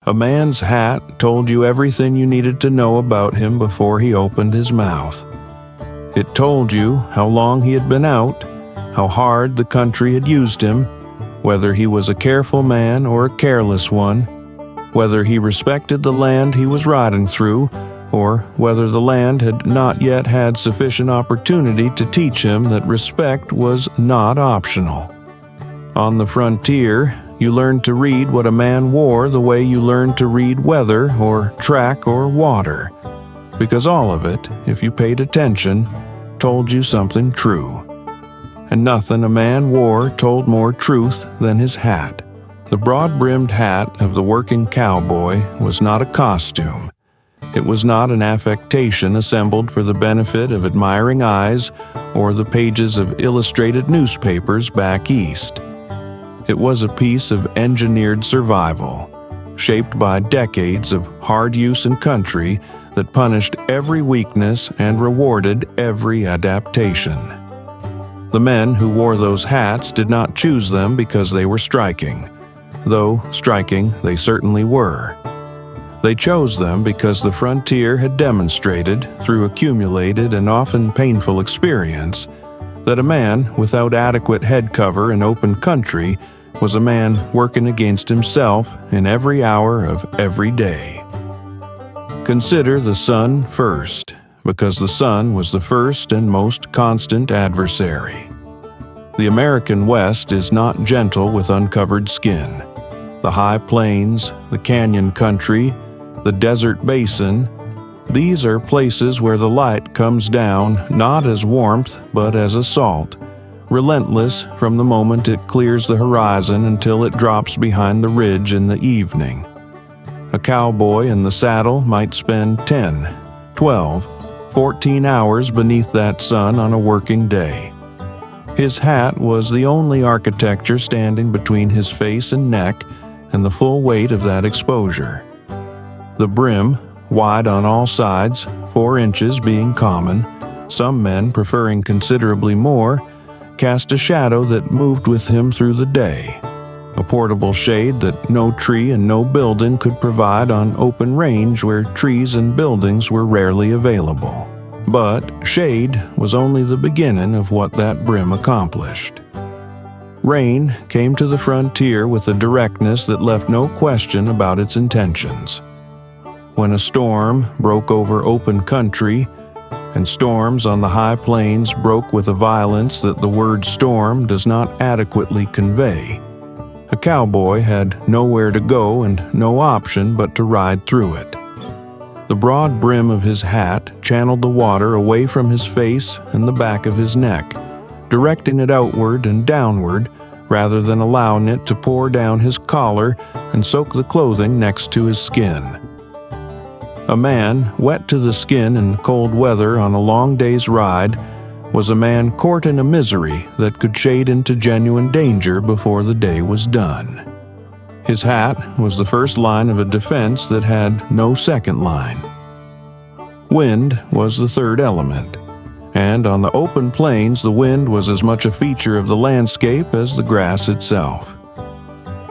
A man's hat told you everything you needed to know about him before he opened his mouth. It told you how long he had been out, how hard the country had used him, whether he was a careful man or a careless one, whether he respected the land he was riding through, or whether the land had not yet had sufficient opportunity to teach him that respect was not optional. On the frontier, you learned to read what a man wore the way you learned to read weather or track or water, because all of it, if you paid attention, told you something true. And nothing a man wore told more truth than his hat. The broad-brimmed hat of the working cowboy was not a costume. It was not an affectation assembled for the benefit of admiring eyes or the pages of illustrated newspapers back east. It was a piece of engineered survival, shaped by decades of hard use in country that punished every weakness and rewarded every adaptation. The men who wore those hats did not choose them because they were striking, though striking they certainly were. They chose them because the frontier had demonstrated, through accumulated and often painful experience, that a man without adequate head cover in open country was a man working against himself in every hour of every day. Consider the sun first, because the sun was the first and most constant adversary. The American West is not gentle with uncovered skin. The high plains, the canyon country, the desert basin, these are places where the light comes down not as warmth but as assault, relentless from the moment it clears the horizon until it drops behind the ridge in the evening. A cowboy in the saddle might spend 10, 12, 14 hours beneath that sun on a working day. His hat was the only architecture standing between his face and neck and the full weight of that exposure. The brim, wide on all sides, 4 inches being common, some men preferring considerably more, cast a shadow that moved with him through the day, a portable shade that no tree and no building could provide on open range where trees and buildings were rarely available. But shade was only the beginning of what that brim accomplished. Rain came to the frontier with a directness that left no question about its intentions. When a storm broke over open country, and storms on the high plains broke with a violence that the word storm does not adequately convey, a cowboy had nowhere to go and no option but to ride through it. The broad brim of his hat channeled the water away from his face and the back of his neck, directing it outward and downward rather than allowing it to pour down his collar and soak the clothing next to his skin. A man wet to the skin in cold weather on a long day's ride was a man courting a misery that could shade into genuine danger before the day was done. His hat was the first line of a defense that had no second line. Wind was the third element, and on the open plains the wind was as much a feature of the landscape as the grass itself.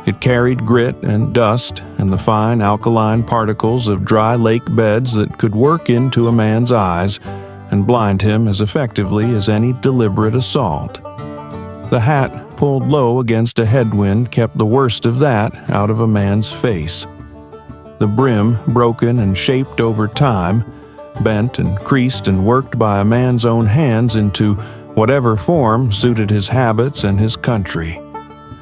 It carried grit and dust and the fine alkaline particles of dry lake beds that could work into a man's eyes and blind him as effectively as any deliberate assault. The hat pulled low against a headwind kept the worst of that out of a man's face. The brim, broken and shaped over time, bent and creased and worked by a man's own hands into whatever form suited his habits and his country,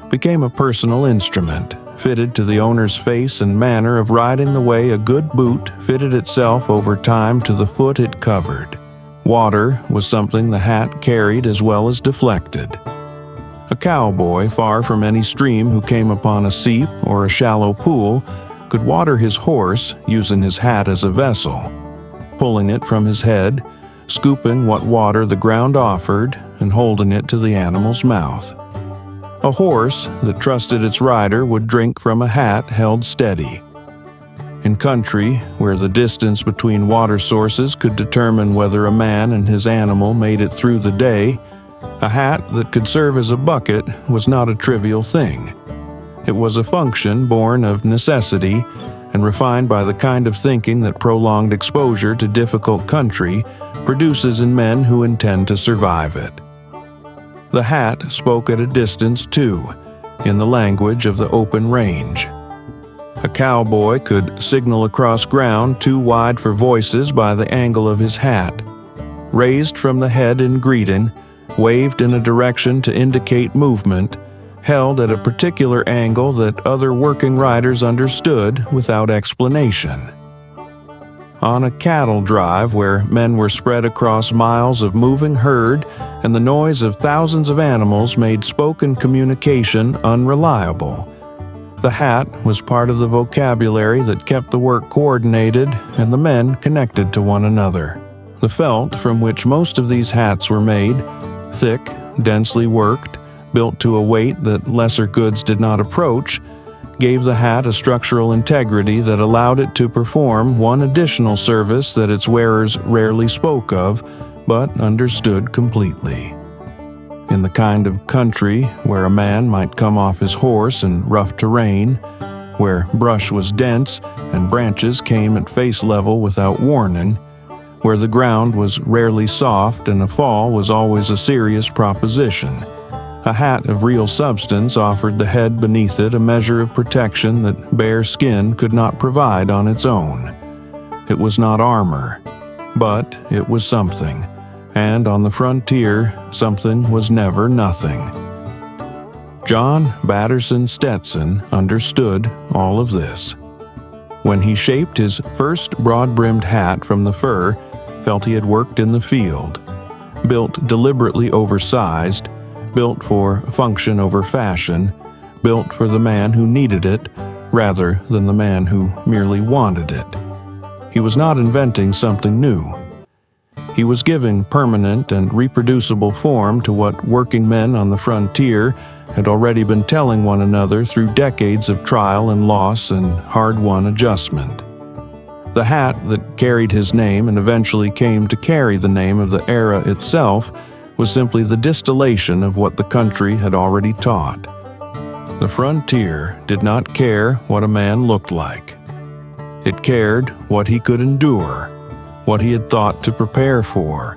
became a personal instrument, fitted to the owner's face and manner of riding the way a good boot fitted itself over time to the foot it covered. Water was something the hat carried as well as deflected. A cowboy, far from any stream who came upon a seep or a shallow pool, could water his horse using his hat as a vessel, pulling it from his head, scooping what water the ground offered, and holding it to the animal's mouth. A horse that trusted its rider would drink from a hat held steady. In country where the distance between water sources could determine whether a man and his animal made it through the day, a hat that could serve as a bucket was not a trivial thing. It was a function born of necessity and refined by the kind of thinking that prolonged exposure to difficult country produces in men who intend to survive it. The hat spoke at a distance too, in the language of the open range. A cowboy could signal across ground too wide for voices by the angle of his hat. Raised from the head in greeting, waved in a direction to indicate movement, held at a particular angle that other working riders understood without explanation. On a cattle drive where men were spread across miles of moving herd and the noise of thousands of animals made spoken communication unreliable, the hat was part of the vocabulary that kept the work coordinated and the men connected to one another. The felt from which most of these hats were made, thick, densely worked, built to a weight that lesser goods did not approach, gave the hat a structural integrity that allowed it to perform one additional service that its wearers rarely spoke of, but understood completely. In the kind of country where a man might come off his horse in rough terrain, where brush was dense and branches came at face level without warning, where the ground was rarely soft and a fall was always a serious proposition, a hat of real substance offered the head beneath it a measure of protection that bare skin could not provide on its own. It was not armor, but it was something, and on the frontier, something was never nothing. John Batterson Stetson understood all of this. When he shaped his first broad-brimmed hat from the fur, felt he had worked in the field, built deliberately oversized, built for function over fashion, built for the man who needed it rather than the man who merely wanted it. He was not inventing something new. He was giving permanent and reproducible form to what working men on the frontier had already been telling one another through decades of trial and loss and hard-won adjustment. The hat that carried his name and eventually came to carry the name of the era itself was simply the distillation of what the country had already taught. The frontier did not care what a man looked like. It cared what he could endure, what he had thought to prepare for,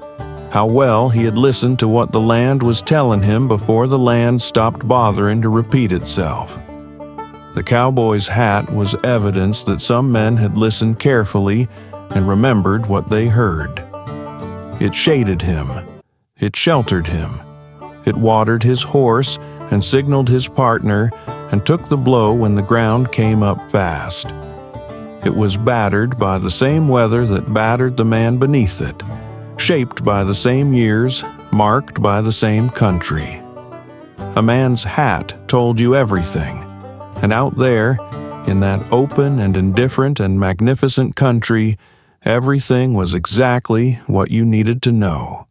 how well he had listened to what the land was telling him before the land stopped bothering to repeat itself. The cowboy's hat was evidence that some men had listened carefully and remembered what they heard. It shaded him. It sheltered him. It watered his horse and signaled his partner and took the blow when the ground came up fast. It was battered by the same weather that battered the man beneath it, shaped by the same years, marked by the same country. A man's hat told you everything, and out there, in that open and indifferent and magnificent country, everything was exactly what you needed to know.